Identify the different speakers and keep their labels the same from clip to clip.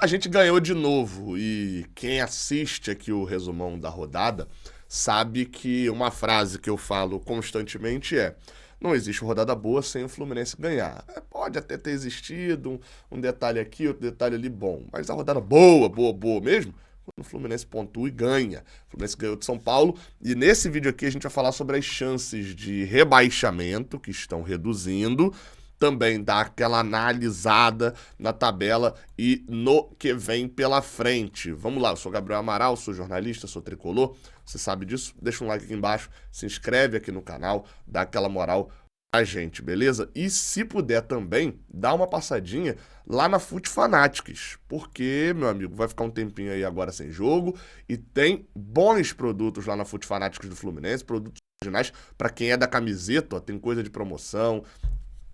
Speaker 1: A gente ganhou de novo e quem assiste aqui o resumão da rodada sabe que uma frase que eu falo constantemente é: não existe rodada boa sem o Fluminense ganhar. Pode até ter existido um detalhe aqui, outro detalhe ali bom, mas a rodada boa, boa, boa mesmo, quando o Fluminense pontua e ganha. O Fluminense ganhou de São Paulo e nesse vídeo aqui a gente vai falar sobre as chances de rebaixamento que estão reduzindo, também dar aquela analisada na tabela e no que vem pela frente. Vamos lá, eu sou Gabriel Amaral, sou jornalista, sou tricolor, você sabe disso? Deixa um like aqui embaixo, se inscreve aqui no canal, dá aquela moral pra gente, beleza? E se puder também, dá uma passadinha lá na Fute Fanatics, porque, meu amigo, vai ficar um tempinho aí agora sem jogo e tem bons produtos lá na Fute Fanatics do Fluminense, produtos originais para quem é da camiseta, ó, tem coisa de promoção,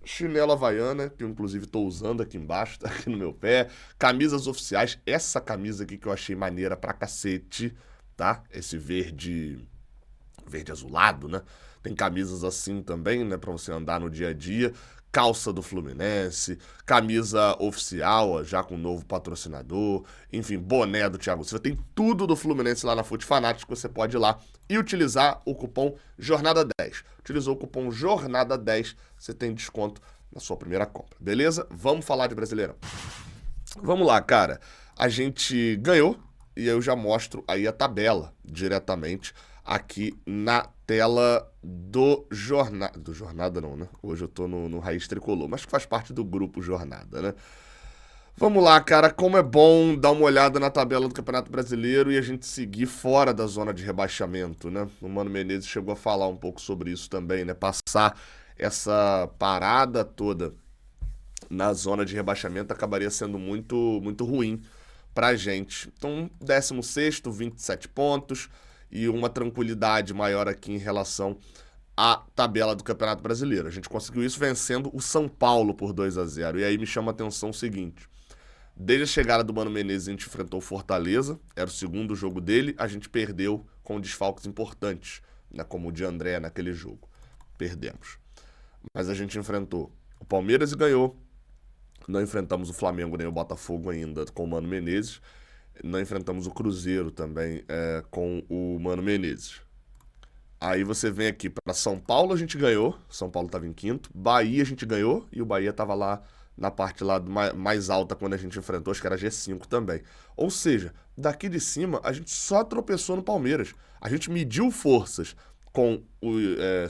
Speaker 1: chinela havaiana, que eu inclusive tô usando aqui embaixo, tá aqui no meu pé. Camisas oficiais. Essa camisa aqui que eu achei maneira pra cacete, tá? Esse verde azulado, né? Tem camisas assim também, né? Pra você andar no dia a dia. Calça do Fluminense, camisa oficial, ó, já com um novo patrocinador, enfim, boné do Thiago Silva, tem tudo do Fluminense lá na Fute Fanatics, você pode ir lá e utilizar o cupom Jornada10. Utilizou o cupom Jornada10, você tem desconto na sua primeira compra, beleza? Vamos falar de Brasileirão. Vamos lá, cara. A gente ganhou e eu já mostro aí a tabela diretamente aqui na tela do Jornada. Do Jornada não, né? Hoje eu tô no Raiz Tricolor, mas que faz parte do grupo Jornada, né? Vamos lá, cara, como é bom dar uma olhada na tabela do Campeonato Brasileiro e a gente seguir fora da zona de rebaixamento, né? O Mano Menezes chegou a falar um pouco sobre isso também, né? Passar essa parada toda na zona de rebaixamento acabaria sendo muito, muito ruim pra gente. Então, 16º, 27 pontos e uma tranquilidade maior aqui em relação à tabela do Campeonato Brasileiro. A gente conseguiu isso vencendo o São Paulo por 2-0. E aí me chama a atenção o seguinte: desde a chegada do Mano Menezes a gente enfrentou o Fortaleza, era o segundo jogo dele, a gente perdeu com desfalques importantes, né, como o de André naquele jogo. Perdemos. Mas a gente enfrentou o Palmeiras e ganhou. Não enfrentamos o Flamengo nem o Botafogo ainda com o Mano Menezes. Não enfrentamos o Cruzeiro também com o Mano Menezes. Aí você vem aqui para São Paulo, a gente ganhou. São Paulo estava em quinto. Bahia a gente ganhou e o Bahia estava lá na parte lá mais alta quando a gente enfrentou, acho que era G5 também. Ou seja, daqui de cima a gente só tropeçou no Palmeiras. A gente mediu forças com os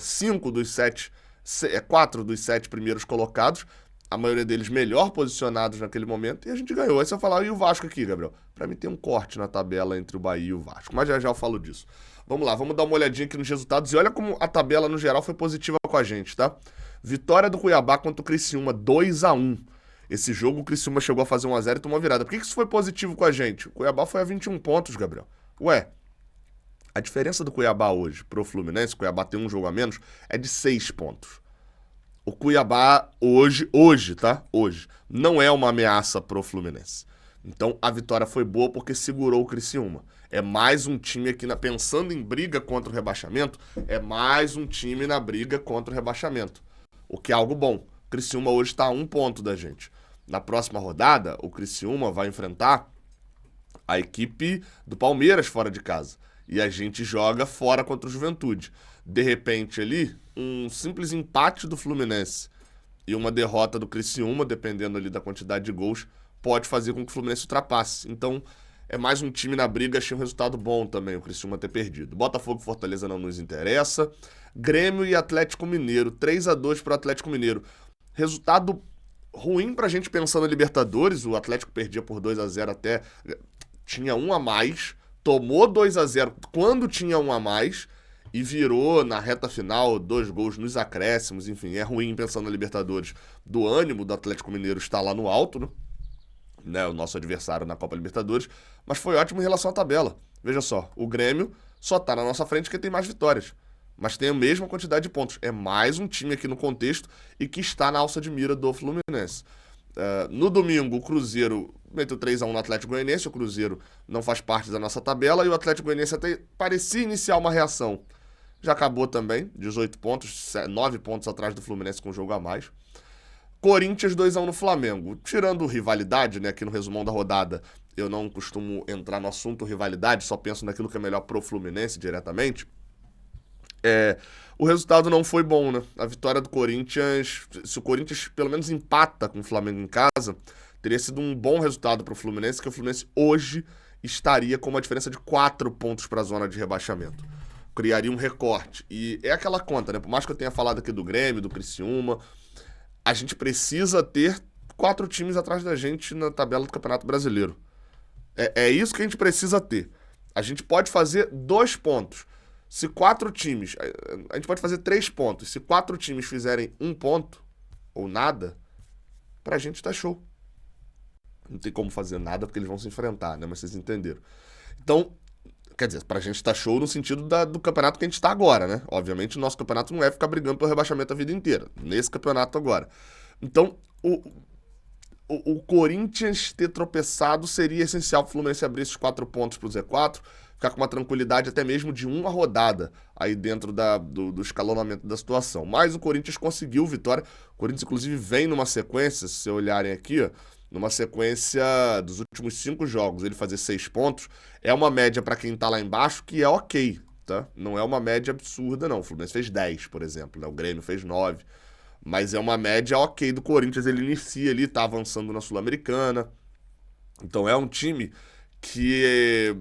Speaker 1: 4 dos 7 primeiros colocados, a maioria deles melhor posicionados naquele momento, e a gente ganhou. Aí você vai falar, e o Vasco aqui, Gabriel? Pra mim tem um corte na tabela entre o Bahia e o Vasco, mas já já eu falo disso. Vamos lá, vamos dar uma olhadinha aqui nos resultados, e olha como a tabela no geral foi positiva com a gente, tá? Vitória do Cuiabá contra o Criciúma, 2-1. Esse jogo o Criciúma chegou a fazer 1-0 e tomou virada. Por que isso foi positivo com a gente? O Cuiabá foi a 21 pontos, Gabriel. Ué, a diferença do Cuiabá hoje pro Fluminense, o Cuiabá tem um jogo a menos, é de 6 pontos. O Cuiabá hoje, tá? Hoje, não é uma ameaça pro Fluminense. Então a vitória foi boa porque segurou o Criciúma. É mais um time aqui, pensando em briga contra o rebaixamento, é mais um time na briga contra o rebaixamento. O que é algo bom. O Criciúma hoje está a 1 ponto da gente. Na próxima rodada, o Criciúma vai enfrentar a equipe do Palmeiras fora de casa. E a gente joga fora contra o Juventude. De repente ali, um simples empate do Fluminense e uma derrota do Criciúma, dependendo ali da quantidade de gols, pode fazer com que o Fluminense ultrapasse. Então, é mais um time na briga, achei um resultado bom também, o Criciúma ter perdido. Botafogo e Fortaleza não nos interessa. Grêmio e Atlético Mineiro, 3-2 para o Atlético Mineiro. Resultado ruim pra gente pensando na Libertadores, o Atlético perdia por 2-0 até, tinha 1 a mais, tomou 2-0 quando tinha 1 a mais, e virou na reta final 2 gols nos acréscimos, enfim, é ruim pensando na Libertadores. Do ânimo do Atlético Mineiro está lá no alto, né, o nosso adversário na Copa Libertadores, mas foi ótimo em relação à tabela. Veja só, o Grêmio só tá na nossa frente porque tem mais vitórias, mas tem a mesma quantidade de pontos. É mais um time aqui no contexto e que está na alça de mira do Fluminense. No domingo, o Cruzeiro meteu 3-1 no Atlético Goianiense, o Cruzeiro não faz parte da nossa tabela, e o Atlético Goianiense até parecia iniciar uma reação. Já acabou também, 18 pontos, 9 pontos atrás do Fluminense com um jogo a mais. Corinthians 2-1 no Flamengo. Tirando rivalidade, né, aqui no resumão da rodada, eu não costumo entrar no assunto rivalidade, só penso naquilo que é melhor pro Fluminense diretamente. O resultado não foi bom, né? A vitória do Corinthians, se o Corinthians pelo menos empata com o Flamengo em casa, teria sido um bom resultado pro Fluminense, que o Fluminense hoje estaria com uma diferença de 4 pontos para a zona de rebaixamento. Criaria um recorte. E é aquela conta, né? Por mais que eu tenha falado aqui do Grêmio, do Criciúma, a gente precisa ter 4 times atrás da gente na tabela do Campeonato Brasileiro. É isso que a gente precisa ter. A gente pode fazer 2 pontos. Se 4 times... A gente pode fazer 3 pontos. Se 4 times fizerem 1 ponto, ou nada, pra gente tá show. Não tem como fazer nada porque eles vão se enfrentar, né? Mas vocês entenderam. Então, quer dizer, pra gente tá show no sentido do campeonato que a gente tá agora, né? Obviamente, o nosso campeonato não é ficar brigando pelo rebaixamento a vida inteira. Nesse campeonato agora. Então, o Corinthians ter tropeçado seria essencial pro Fluminense abrir esses 4 pontos pro Z4, ficar com uma tranquilidade até mesmo de uma rodada aí dentro do escalonamento da situação. Mas o Corinthians conseguiu vitória. O Corinthians, inclusive, vem numa sequência, se vocês olharem aqui, ó, numa sequência dos últimos 5 jogos, ele fazer 6 pontos, é uma média para quem tá lá embaixo que é ok, tá? Não é uma média absurda, não. O Fluminense fez 10, por exemplo, né? O Grêmio fez 9. Mas é uma média ok do Corinthians, ele inicia ali, tá avançando na Sul-Americana. Então é um time que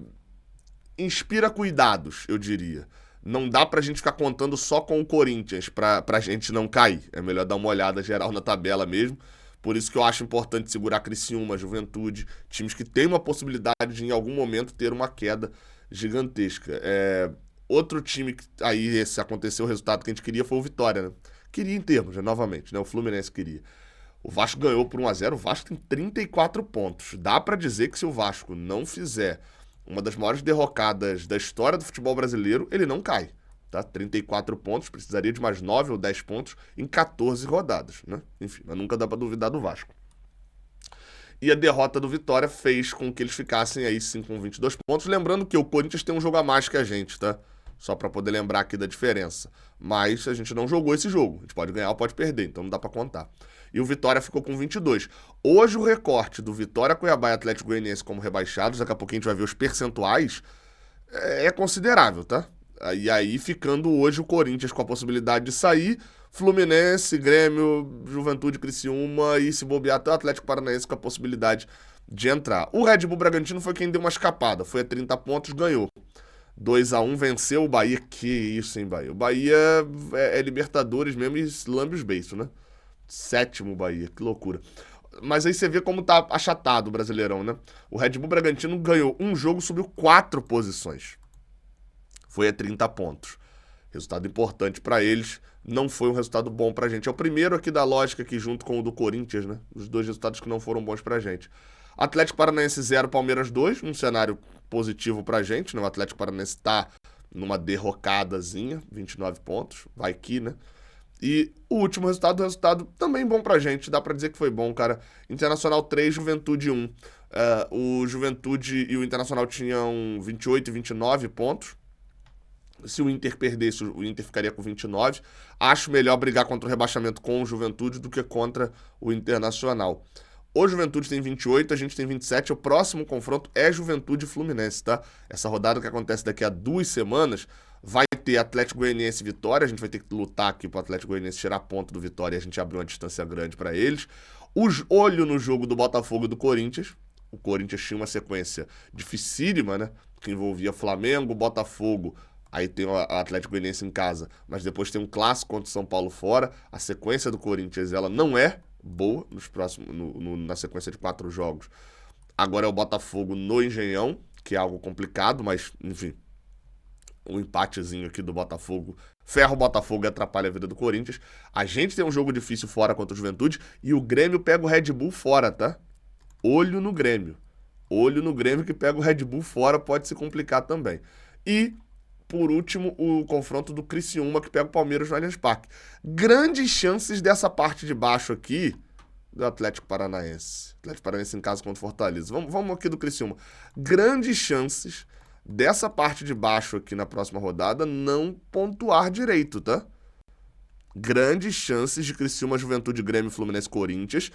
Speaker 1: inspira cuidados, eu diria. Não dá pra gente ficar contando só com o Corinthians pra gente não cair. É melhor dar uma olhada geral na tabela mesmo. Por isso que eu acho importante segurar Criciúma, Juventude, times que têm uma possibilidade de em algum momento ter uma queda gigantesca. Outro time que aí, se aconteceu o resultado que a gente queria, foi o Vitória, né? Queria em termos, né? Novamente, né? O Fluminense queria. O Vasco ganhou por 1-0, o Vasco tem 34 pontos. Dá pra dizer que se o Vasco não fizer uma das maiores derrocadas da história do futebol brasileiro, ele não cai. Tá? 34 pontos, precisaria de mais 9 ou 10 pontos em 14 rodadas, né? Enfim, mas nunca dá pra duvidar do Vasco. E a derrota do Vitória fez com que eles ficassem aí sim com 22 pontos. Lembrando que o Corinthians tem um jogo a mais que a gente, tá? Só pra poder lembrar aqui da diferença. Mas a gente não jogou esse jogo. A gente pode ganhar ou pode perder, então não dá pra contar. E o Vitória ficou com 22. Hoje o recorte do Vitória, Cuiabá e Atlético Goianiense como rebaixados, daqui a pouquinho a gente vai ver os percentuais, é considerável, tá? E aí ficando hoje o Corinthians com a possibilidade de sair, Fluminense, Grêmio, Juventude, Criciúma e se bobear até o Atlético Paranaense com a possibilidade de entrar. O Red Bull Bragantino foi quem deu uma escapada, foi a 30 pontos, ganhou. 2-1, venceu o Bahia. Que isso, hein, Bahia? O Bahia é Libertadores mesmo e lambe os beiços, né? 7º Bahia, que loucura. Mas aí você vê como tá achatado o Brasileirão, né? O Red Bull Bragantino ganhou um jogo, subiu 4 posições. Foi a 30 pontos. Resultado importante pra eles, não foi um resultado bom pra gente. É o primeiro aqui da lógica aqui junto com o do Corinthians, né? Os 2 resultados que não foram bons pra gente. Atlético Paranaense 0, Palmeiras 2, um cenário positivo pra gente, né? O Atlético Paranaense tá numa derrocadazinha, 29 pontos, vai que, né? E o último resultado também bom pra gente, dá pra dizer que foi bom, cara. Internacional 3, Juventude 1. O Juventude e o Internacional tinham 28 e 29 pontos. Se o Inter perdesse, o Inter ficaria com 29. Acho melhor brigar contra o rebaixamento com o Juventude do que contra o Internacional. O Juventude tem 28, a gente tem 27. O próximo confronto é Juventude e Fluminense, tá? Essa rodada que acontece daqui a 2 semanas vai ter Atlético Goianiense e Vitória. A gente vai ter que lutar aqui pro Atlético Goianiense tirar ponto do Vitória e a gente abrir uma distância grande para eles. Olho no jogo do Botafogo e do Corinthians. O Corinthians tinha uma sequência dificílima, né? Que envolvia Flamengo, Botafogo. Aí tem o Atlético Goianiense em casa, mas depois tem um clássico contra o São Paulo fora. A sequência do Corinthians, ela não é boa na sequência de 4 jogos. Agora é o Botafogo no Engenhão, que é algo complicado, mas, enfim, um empatezinho aqui do Botafogo ferra o Botafogo e atrapalha a vida do Corinthians. A gente tem um jogo difícil fora contra o Juventude e o Grêmio pega o Red Bull fora, tá? Olho no Grêmio. Olho no Grêmio que pega o Red Bull fora, pode se complicar também. E por último, o confronto do Criciúma, que pega o Palmeiras no Allianz Parque. Grandes chances dessa parte de baixo aqui do Atlético Paranaense. Atlético Paranaense em casa contra o Fortaleza. Vamos aqui do Criciúma. Grandes chances dessa parte de baixo aqui na próxima rodada não pontuar direito, tá? Grandes chances de Criciúma, Juventude, Grêmio, Fluminense, Corinthians.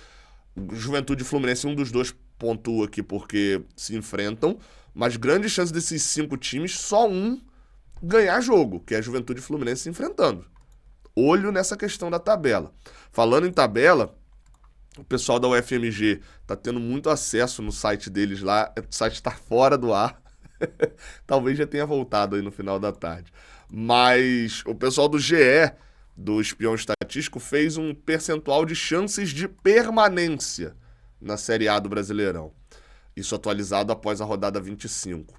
Speaker 1: Juventude e Fluminense, um dos dois pontua aqui porque se enfrentam, mas grandes chances desses 5 times, só um ganhar jogo, que é a Juventude e Fluminense se enfrentando. Olho nessa questão da tabela. Falando em tabela, o pessoal da UFMG tá tendo muito acesso no site deles lá, o site tá fora do ar, talvez já tenha voltado aí no final da tarde, mas o pessoal do GE, do Espião Estatístico, fez um percentual de chances de permanência na Série A do Brasileirão. Isso atualizado após a rodada 25.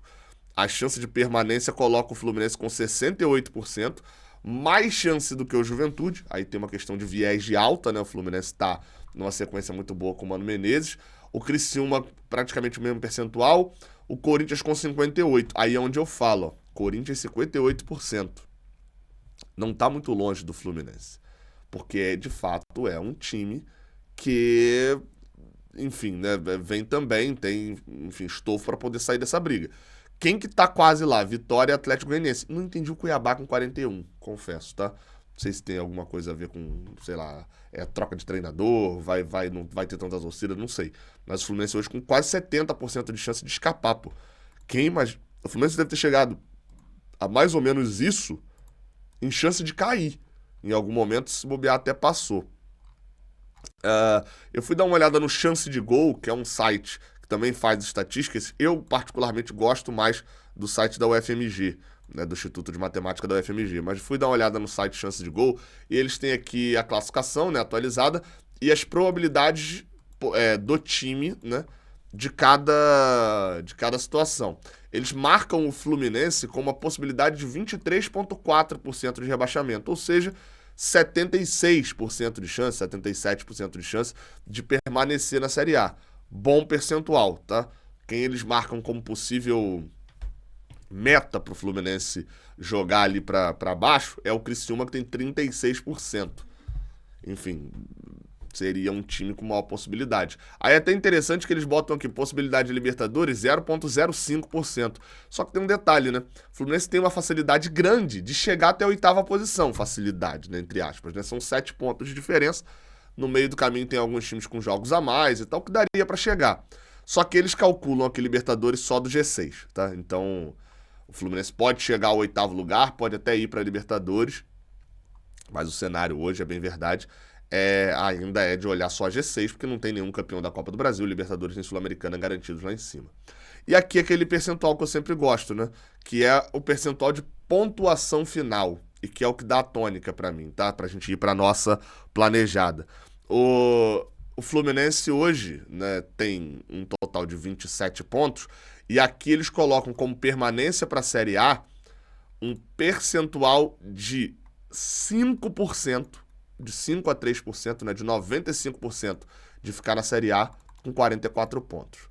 Speaker 1: A chance de permanência coloca o Fluminense com 68%, mais chance do que o Juventude. Aí tem uma questão de viés de alta, né? O Fluminense está numa sequência muito boa com o Mano Menezes. O Criciúma praticamente o mesmo percentual. O Corinthians com 58%. Aí é onde eu falo, ó, Corinthians 58%. Não está muito longe do Fluminense. Porque, de fato, é um time que, enfim, né, vem também, tem, enfim, estofo para poder sair dessa briga. Quem que tá quase lá? Vitória e Atlético Goianiense. Não entendi o Cuiabá com 41, confesso, tá? Não sei se tem alguma coisa a ver com, sei lá, troca de treinador, não vai ter tantas torcidas, não sei. Mas o Fluminense hoje com quase 70% de chance de escapar, pô. O Fluminense deve ter chegado a mais ou menos isso em chance de cair. Em algum momento, se bobear, até passou. Eu fui dar uma olhada no Chance de Gol, que é um site que também faz estatísticas. Eu, particularmente, gosto mais do site da UFMG, né, do Instituto de Matemática da UFMG. Mas fui dar uma olhada no site Chance de Gol e eles têm aqui a classificação, né, atualizada e as probabilidades do time, né, de cada situação. Eles marcam o Fluminense com uma possibilidade de 23,4% de rebaixamento, ou seja, 76% de chance, 77% de chance de permanecer na Série A. Bom percentual, tá? Quem eles marcam como possível meta pro Fluminense jogar ali pra baixo é o Criciúma, que tem 36%. Enfim, seria um time com maior possibilidade. Aí é até interessante que eles botam aqui possibilidade de Libertadores 0,05%. Só que tem um detalhe, né? O Fluminense tem uma facilidade grande de chegar até a 8ª posição. Facilidade, né? Entre aspas, né? São 7 pontos de diferença. No meio do caminho tem alguns times com jogos a mais e tal, que daria pra chegar. Só que eles calculam aqui Libertadores só do G6, tá? Então, o Fluminense pode chegar ao 8º lugar, pode até ir pra Libertadores, mas o cenário hoje, é bem verdade, ainda é de olhar só a G6, porque não tem nenhum campeão da Copa do Brasil, Libertadores nem Sul-Americana garantidos lá em cima. E aqui aquele percentual que eu sempre gosto, né? Que é o percentual de pontuação final, e que é o que dá a tônica pra mim, tá? Pra gente ir pra nossa planejada. O Fluminense hoje, né, tem um total de 27 pontos, e aqui eles colocam como permanência pra Série A um percentual de 5%, de 5 a 3%, né, de 95% de ficar na Série A com 44 pontos.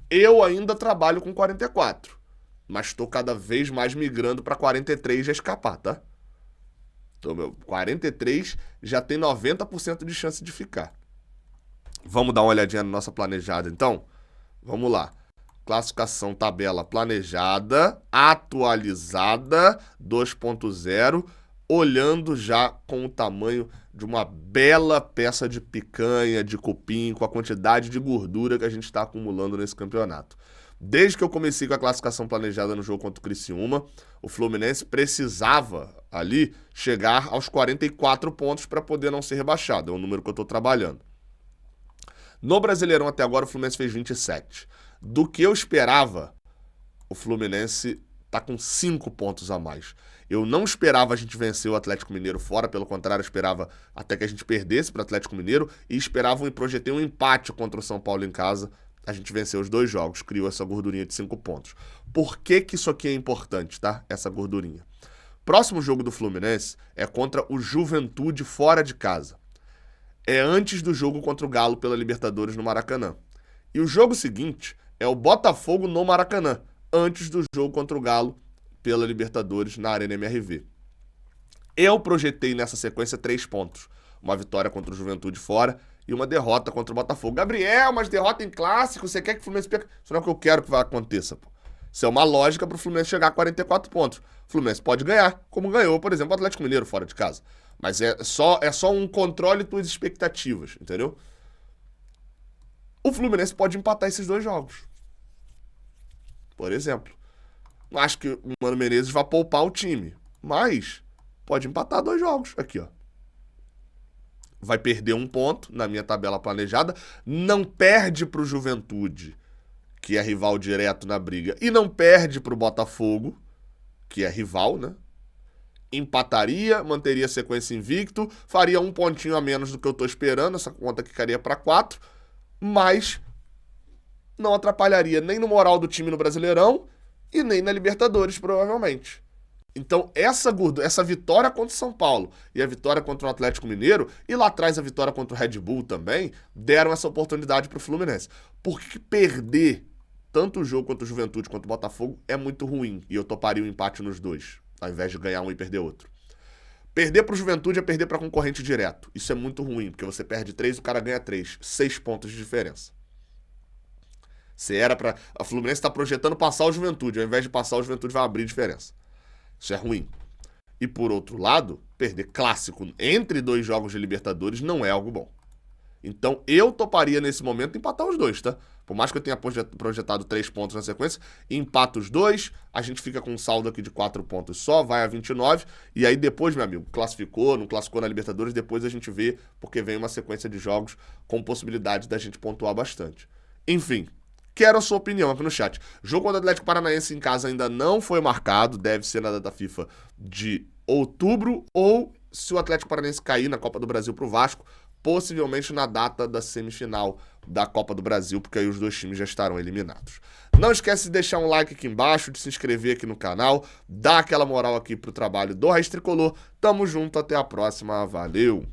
Speaker 1: Eu ainda trabalho com 44, mas estou cada vez mais migrando para 43 já escapar, tá? Então, 43 já tem 90% de chance de ficar. Vamos dar uma olhadinha na nossa planejada, então? Vamos lá. Classificação, tabela planejada, atualizada, 2.0, olhando já com o tamanho de uma bela peça de picanha, de cupim, com a quantidade de gordura que a gente está acumulando nesse campeonato. Desde que eu comecei com a classificação planejada no jogo contra o Criciúma, o Fluminense precisava ali chegar aos 44 pontos para poder não ser rebaixado. É o número que eu estou trabalhando. No Brasileirão até agora o Fluminense fez 27. Do que eu esperava, o Fluminense tá com 5 pontos a mais. Eu não esperava a gente vencer o Atlético Mineiro fora, pelo contrário, eu esperava até que a gente perdesse para o Atlético Mineiro e esperava e projetei um empate contra o São Paulo em casa. A gente venceu os 2 jogos, criou essa gordurinha de 5 pontos. Por que que isso aqui é importante, tá? Essa gordurinha. Próximo jogo do Fluminense é contra o Juventude fora de casa. É antes do jogo contra o Galo pela Libertadores no Maracanã. E o jogo seguinte é o Botafogo no Maracanã, antes do jogo contra o Galo pela Libertadores na Arena MRV. Eu projetei nessa sequência 3 pontos. Uma vitória contra o Juventude fora e uma derrota contra o Botafogo. Gabriel, mas derrota em clássico, você quer que o Fluminense perca? Isso não é o que eu quero que vai aconteça, pô. Isso é uma lógica para o Fluminense chegar a 44 pontos. O Fluminense pode ganhar, como ganhou, por exemplo, o Atlético Mineiro fora de casa. Mas é só um controle de tuas expectativas, entendeu? O Fluminense pode empatar esses 2 jogos. Por exemplo. Não acho que o Mano Menezes vai poupar o time. Mas pode empatar 2 jogos. Aqui, ó. Vai perder 1 ponto na minha tabela planejada. Não perde pro Juventude, que é rival direto na briga. E não perde pro Botafogo, que é rival, né? Empataria, manteria a sequência invicto, faria 1 pontinho a menos do que eu tô esperando, essa conta ficaria para 4, mas não atrapalharia nem no moral do time no Brasileirão e nem na Libertadores, provavelmente. Então, essa vitória contra o São Paulo e a vitória contra o Atlético Mineiro, e lá atrás a vitória contra o Red Bull também, deram essa oportunidade pro Fluminense. Porque perder tanto o jogo contra o Juventude quanto o Botafogo é muito ruim, e eu toparia o empate nos 2. Ao invés de ganhar um e perder outro. Perder pro Juventude é perder pra concorrente direto. Isso é muito ruim, porque você perde 3 e o cara ganha 3. 6 pontos de diferença. A Fluminense tá projetando passar o Juventude. Ao invés de passar, o Juventude vai abrir diferença. Isso é ruim. E por outro lado, perder clássico entre 2 jogos de Libertadores não é algo bom. Então eu toparia nesse momento empatar os 2, tá? Por mais que eu tenha projetado 3 pontos na sequência, empata os 2, a gente fica com um saldo aqui de 4 pontos só, vai a 29, e aí depois, meu amigo, classificou, não classificou na Libertadores, depois a gente vê, porque vem uma sequência de jogos com possibilidade da gente pontuar bastante. Enfim, quero a sua opinião aqui no chat. Jogo contra o Atlético Paranaense em casa ainda não foi marcado, deve ser na data FIFA de outubro, ou se o Atlético Paranaense cair na Copa do Brasil pro Vasco, possivelmente na data da semifinal da Copa do Brasil, porque aí os 2 times já estarão eliminados. Não esquece de deixar um like aqui embaixo, de se inscrever aqui no canal, dar aquela moral aqui pro trabalho do Raiz Tricolor. Tamo junto, até a próxima, valeu!